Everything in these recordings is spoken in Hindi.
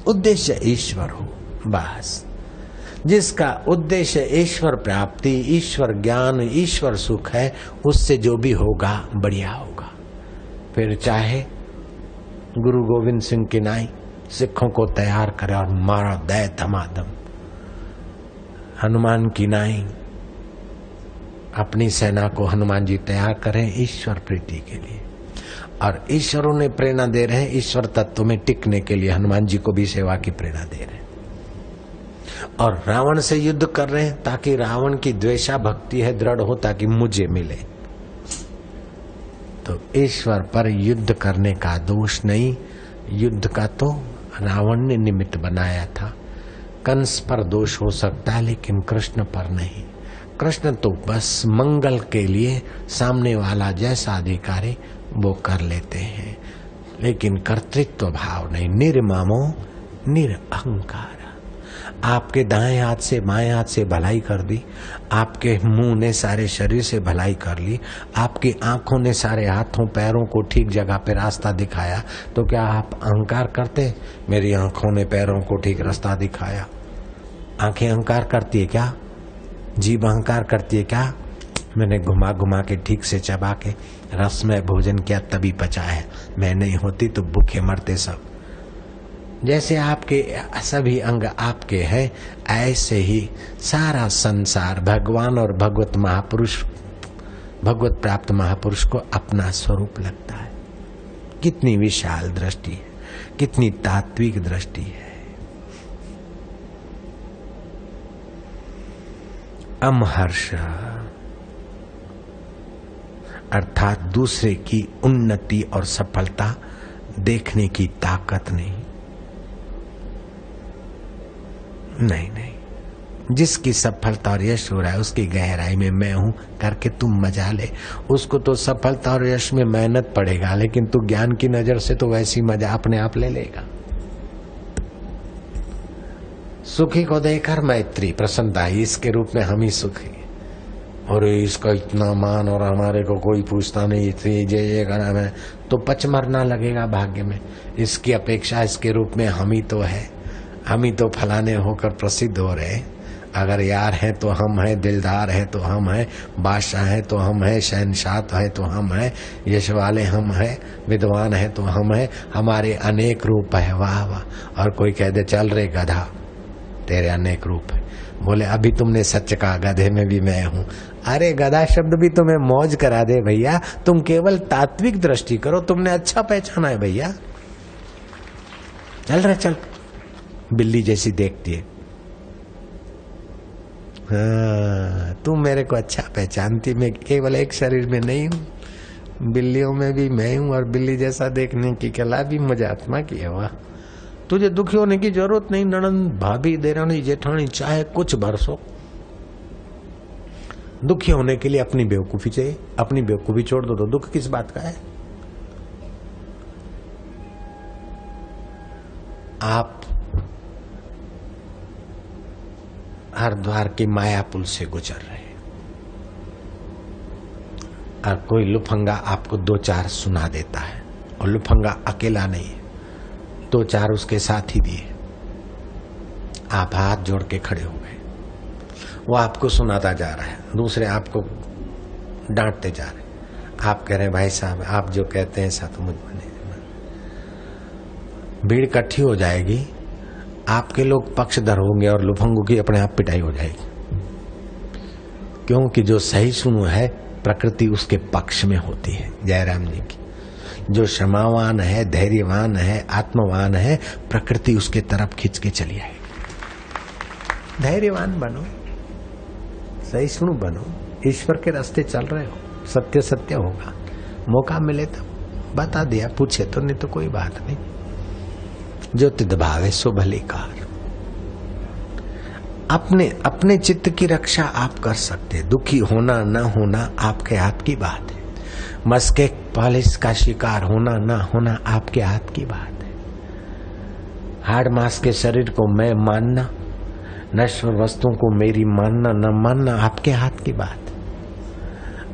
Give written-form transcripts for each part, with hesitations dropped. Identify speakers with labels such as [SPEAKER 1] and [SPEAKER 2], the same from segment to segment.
[SPEAKER 1] उद्देश्य ईश्वर हो, बस। जिसका उद्देश्य ईश्वर प्राप्ति, ईश्वर ज्ञान, ईश्वर सुख है, उससे जो भी होगा बढ़िया होगा। फिर चाहे गुरु गोविंद सिंह की नाई सिखों को तैयार करे और मारा दे धमाधम, हनुमान की नाई अपनी सेना को हनुमान जी तैयार करें ईश्वर प्रीति के लिए, और ईश्वरों ने प्रेरणा दे रहे हैं ईश्वर तत्व में टिकने के लिए, हनुमान जी को भी सेवा की प्रेरणा दे रहे हैं। और रावण से युद्ध कर रहे हैं ताकि रावण की द्वेषा भक्ति है दृढ़ हो, ताकि मुझे मिले। तो ईश्वर पर युद्ध करने का दोष नहीं, युद्ध का तो रावण ने निमित्त बनाया था। कंस पर दोष हो सकता है लेकिन कृष्ण पर नहीं। कृष्ण तो बस मंगल के लिए सामने वाला जैसा अधिकारी वो कर लेते हैं, लेकिन कर्तृत्व भाव नहीं। निर्ममो निरअहंकार। आपके दाएं हाथ से बाएं हाथ से भलाई कर दी, आपके मुंह ने सारे शरीर से भलाई कर ली, आपकी आंखों ने सारे हाथों पैरों को ठीक जगह पे रास्ता दिखाया, तो क्या आप अहंकार करते? मेरी आंखों ने पैरों को ठीक रास्ता दिखाया। आंखें अहंकार करती है क्या? जीभ अहंकार करती है क्या? मैंने घुमा घुमा के ठीक से चबा के रसमय भोजन किया तभी पचा है, मैं नहीं होती तो भूखे मरते सब। जैसे आपके सभी अंग आपके हैं, ऐसे ही सारा संसार भगवान और भगवत महापुरुष, भगवत प्राप्त महापुरुष को अपना स्वरूप लगता है। कितनी विशाल दृष्टि है, कितनी तात्विक दृष्टि है। अमहर्ष अर्थात दूसरे की उन्नति और सफलता देखने की ताकत नहीं। जिसकी सफलता और यश हो रहा है उसकी गहराई में मैं हूं करके तुम मजा ले। उसको तो सफलता और यश में मेहनत पड़ेगा, लेकिन तू ज्ञान की नजर से तो वैसी मजा अपने आप ले लेगा। सुखी को देखकर मैत्री प्रसन्नता ही, इसके रूप में हम ही सुखी। और इसका इतना मान और हमारे को कोई पूछता नहीं, इतनी जय करा है, तो पचमरना लगेगा भाग्य में। इसकी अपेक्षा इसके रूप में हम ही तो है, हम ही तो फलाने होकर प्रसिद्ध हो रहे। अगर यार हैं तो हम हैं, दिलदार हैं तो हम हैं, बादशाह हैं तो हम हैं, शहनशाह हैं तो हम हैं, यश वाले हम हैं, विद्वान हैं तो हम हैं। हमारे अनेक रूप है, वाह वाह। और कोई कह दे चल रे गधा, तेरे अनेक रूप है। बोले अभी तुमने सच कहा, गधे में भी मैं हूँ। अरे गधा शब्द भी तुम्हें मौज करा दे भैया, तुम केवल तात्विक दृष्टि करो, तुमने अच्छा पहचाना है भैया। चल रहे चल, बिल्ली जैसी देखती है। हाँ, तुम मेरे को अच्छा पहचानती, मैं केवल एक शरीर में नहीं हूँ, बिल्लियों में भी मैं हूँ। और बिल्ली जैसा देखने की कला भी मजात्मा की है। वाह, तुझे दुखी होने की जरूरत नहीं। ननंद, भाभी, देरानी, जेठानी, चाहे कुछ बरसो, दुखी होने के लिए अपनी बेवकूफी चाहिए। अपनी बेवकूफी छोड़ दो तो दुख किस बात का है। आप हरिद्वार की माया पुल से गुजर रहे हैं और कोई लुफंगा आपको दो चार सुना देता है, और लुफंगा अकेला नहीं है, दो चार उसके साथ ही दिए। आप हाथ जोड़ के खड़े हो गए, वो आपको सुनाता जा रहा है, दूसरे आपको डांटते जा रहे हैं। आप कह रहे हैं भाई साहब आप जो कहते हैं ऐसा तो मुझ में नहीं। भीड़ इकट्ठी हो जाएगी, आपके लोग पक्षधर होंगे और लुफंगों की अपने आप पिटाई हो जाएगी। क्योंकि जो सही सुनो है प्रकृति उसके पक्ष में होती है। जयराम जी की, जो क्षमावान है, धैर्यवान है, आत्मवान है, प्रकृति उसके तरफ खींच के चली आएगी। धैर्यवान बनो, सही सुनो बनो, ईश्वर के रास्ते चल रहे हो, सत्य सत्य होगा। मौका मिले तो बता दिया, पूछे तो, नहीं तो कोई बात नहीं। जो तिद भावे सो भली कार। अपने चित्त की रक्षा आप कर सकते। दुखी होना न होना आपके हाथ की बात है। मस्के पॉलिश का शिकार होना न होना आपके हाथ की बात है। हाड़ मांस के शरीर को मैं मानना, नश्वर वस्तुओं को मेरी मानना न मानना आपके हाथ की बात है।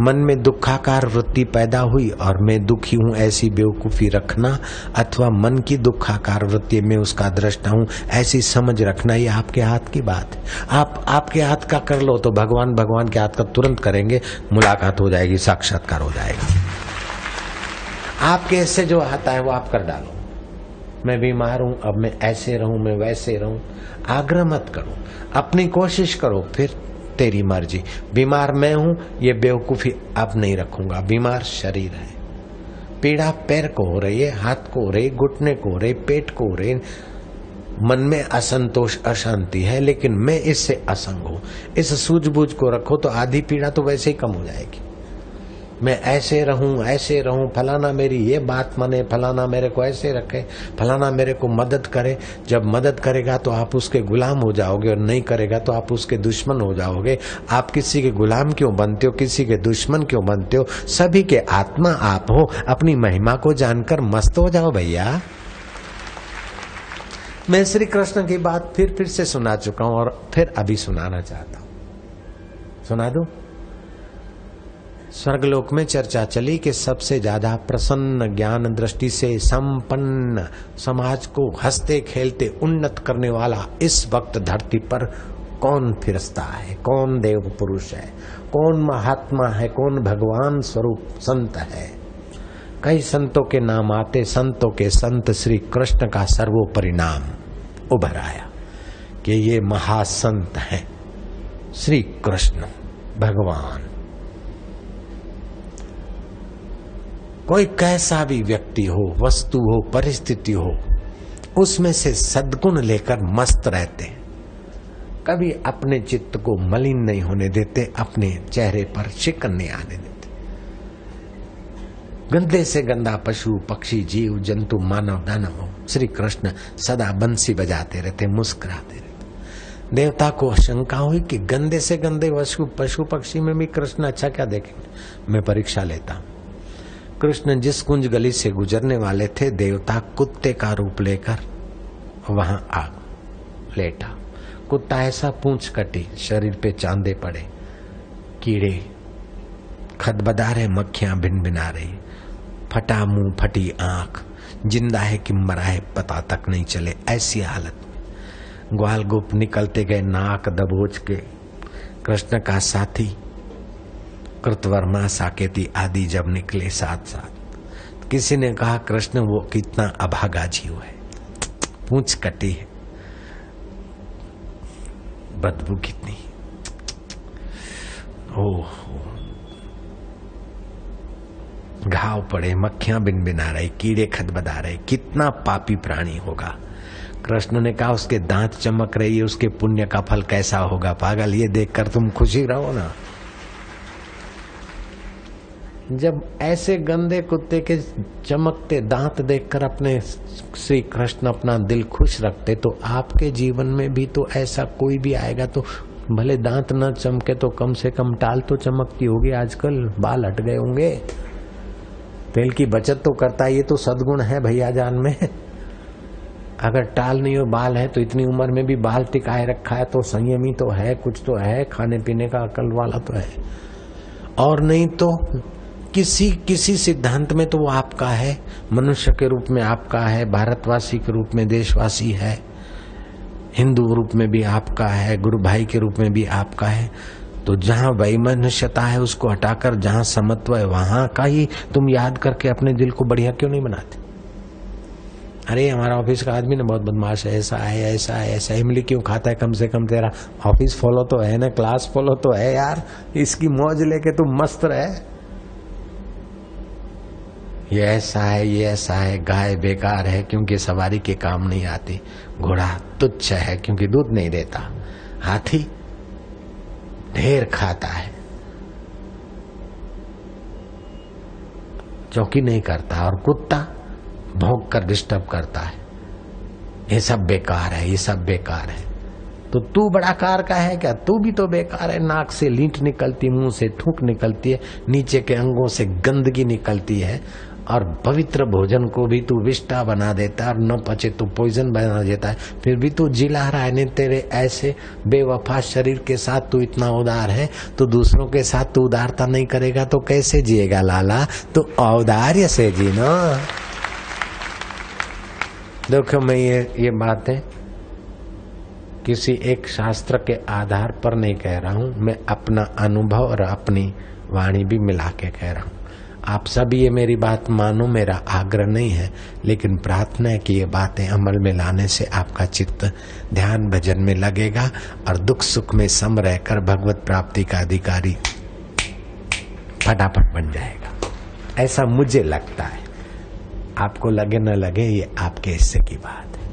[SPEAKER 1] मन में दुखाकार वृत्ति पैदा हुई और मैं दुखी हूं ऐसी बेवकूफी रखना, अथवा मन की दुखाकार वृत्ति में उसका दृष्टा हूं ऐसी समझ रखना, ये आपके हाथ की बात है। आप आपके हाथ का कर लो तो भगवान भगवान के हाथ का तुरंत करेंगे, मुलाकात हो जाएगी, साक्षात्कार हो जाएगा। आपके हिस्से जो आता है वो आप कर डालो। मैं बीमार हूं, अब मैं ऐसे रहूं, मैं वैसे रहूं, आग्रह मत करो, अपनी कोशिश करो, फिर तेरी मर्जी। बीमार मैं हूं, ये बेवकूफी अब नहीं रखूंगा। बीमार शरीर है, पीड़ा पैर को हो रही है, हाथ को हो रही, घुटने को हो रही, पेट को हो रही, मन में असंतोष अशांति है, लेकिन मैं इससे असंग हूं। इस सूझबूझ को रखो तो आधी पीड़ा तो वैसे ही कम हो जाएगी। मैं ऐसे रहूं, फलाना मेरी ये बात माने, फलाना मेरे को ऐसे रखे, फलाना मेरे को मदद करे। जब मदद करेगा तो आप उसके गुलाम हो जाओगे, और नहीं करेगा तो आप उसके दुश्मन हो जाओगे। आप किसी के गुलाम क्यों बनते हो, किसी के दुश्मन क्यों बनते हो? सभी के आत्मा आप हो, अपनी महिमा को जानकर मस्त हो जाओ भैया। मैं श्री कृष्ण की बात फिर से सुना चुका हूं और फिर अभी सुनाना चाहता हूं। सुना दूं? स्वर्गलोक में चर्चा चली कि सबसे ज्यादा प्रसन्न, ज्ञान दृष्टि से संपन्न, समाज को हंसते खेलते उन्नत करने वाला इस वक्त धरती पर कौन फिरता है, कौन देव पुरुष है, कौन महात्मा है, कौन भगवान स्वरूप संत है। कई संतों के नाम आते, संतों के संत श्री कृष्ण का सर्वोपरि नाम उभर आया कि ये महासंत हैं श्री कृष्ण भगवान। कोई कैसा भी व्यक्ति हो, वस्तु हो, परिस्थिति हो, उसमें से सद्गुण लेकर मस्त रहते, कभी अपने चित्त को मलिन नहीं होने देते, अपने चेहरे पर शिकन नहीं आने देते। गंदे से गंदा पशु, पक्षी, जीव, जंतु, मानव, दानव हो, श्री कृष्ण सदा बंसी बजाते रहते, मुस्कुराते रहते। देवता को शंका हुई कि गंदे से गंदे पशु पक्षी में भी कृष्ण अच्छा क्या देखेंगे। मैं परीक्षा लेता हूं। कृष्ण जिस कुंज गली से गुजरने वाले थे, देवता कुत्ते का रूप लेकर वहां आ लेटा। कुत्ता ऐसा पूंछ कटी, शरीर पे चांदे पड़े, कीड़े खदबदा रहे, मक्खियां भिनभिना रही, फटा मुंह, फटी आंख, जिंदा है कि मरा है पता तक नहीं चले, ऐसी हालत में ग्वाल गोप निकलते गए नाक दबोच के। कृष्ण का साथी कृतवर्मा, साकेती आदि जब निकले साथ साथ, किसी ने कहा कृष्ण वो कितना अभागा जीव है, पूंछ कटी है, बदबू कितनी, ओह घाव पड़े, मक्खियां भिनभिना रही, कीड़े खदबदा रहे, कितना पापी प्राणी होगा। कृष्ण ने कहा उसके दांत चमक रही है, उसके पुण्य का फल कैसा होगा। पागल, ये देखकर तुम खुशी रहो ना। जब ऐसे गंदे कुत्ते के चमकते दांत देखकर अपने श्री कृष्ण अपना दिल खुश रखते, तो आपके जीवन में भी तो ऐसा कोई भी आएगा तो भले दांत न चमके तो कम से कम टाल तो चमकती होगी। आजकल बाल हट गए होंगे, तेल की बचत तो करता है, ये तो सद्गुण है भैया जान में। अगर टाल नहीं हो, बाल है तो इतनी उम्र में भी बाल टिकाए रखा है तो संयमी तो है, कुछ तो है, खाने पीने का अकल वाला तो है। और नहीं तो किसी सिद्धांत में तो वो आपका है, मनुष्य के रूप में आपका है, भारतवासी के रूप में देशवासी है, हिंदू रूप में भी आपका है, गुरु भाई के रूप में भी आपका है। तो जहाँ वैमनस्यता है उसको हटाकर जहाँ समत्व है वहां का ही तुम याद करके अपने दिल को बढ़िया क्यों नहीं बनाते? अरे हमारा ऑफिस का आदमी ना बहुत बदमाश है, ऐसा है, ऐसा है, ऐसा इमली क्यों खाता है, कम से कम तेरा ऑफिस फॉलो तो है ना, क्लास फॉलो तो है यार, इसकी मौज लेके तुम मस्त रहे। ये ऐसा है, ये ऐसा है, गाय बेकार है क्योंकि सवारी के काम नहीं आती, घोड़ा तुच्छ है क्योंकि दूध नहीं देता, हाथी ढेर खाता है, चौकी नहीं करता, और कुत्ता भौंक कर डिस्टर्ब करता है। ये सब बेकार है, ये सब बेकार है। तो तू बड़ा कार का है क्या? तू भी तो बेकार है। नाक से लींट निकलती, मुंह से थूक निकलती है, नीचे के अंगों से गंदगी निकलती है, और पवित्र भोजन को भी तू विष्टा बना देता है और न पचे तो पॉइजन बना देता है, फिर भी तू जिला रहा है। तेरे ऐसे बेवफा शरीर के साथ तू इतना उदार है, तो दूसरों के साथ तू उदारता नहीं करेगा तो कैसे जिएगा लाला? तो औदार्य से जीना। देखो मैं ये बातें किसी एक शास्त्र के आधार पर नहीं कह रहा हूं, मैं अपना अनुभव और अपनी वाणी भी मिला के कह रहा हूं। आप सब ये मेरी बात मानो, मेरा आग्रह नहीं है, लेकिन प्रार्थना है कि ये बातें अमल में लाने से आपका चित्त ध्यान भजन में लगेगा और दुख सुख में सम रहकर भगवत प्राप्ति का अधिकारी फटाफट बन जाएगा। ऐसा मुझे लगता है, आपको लगे न लगे ये आपके हिस्से की बात है।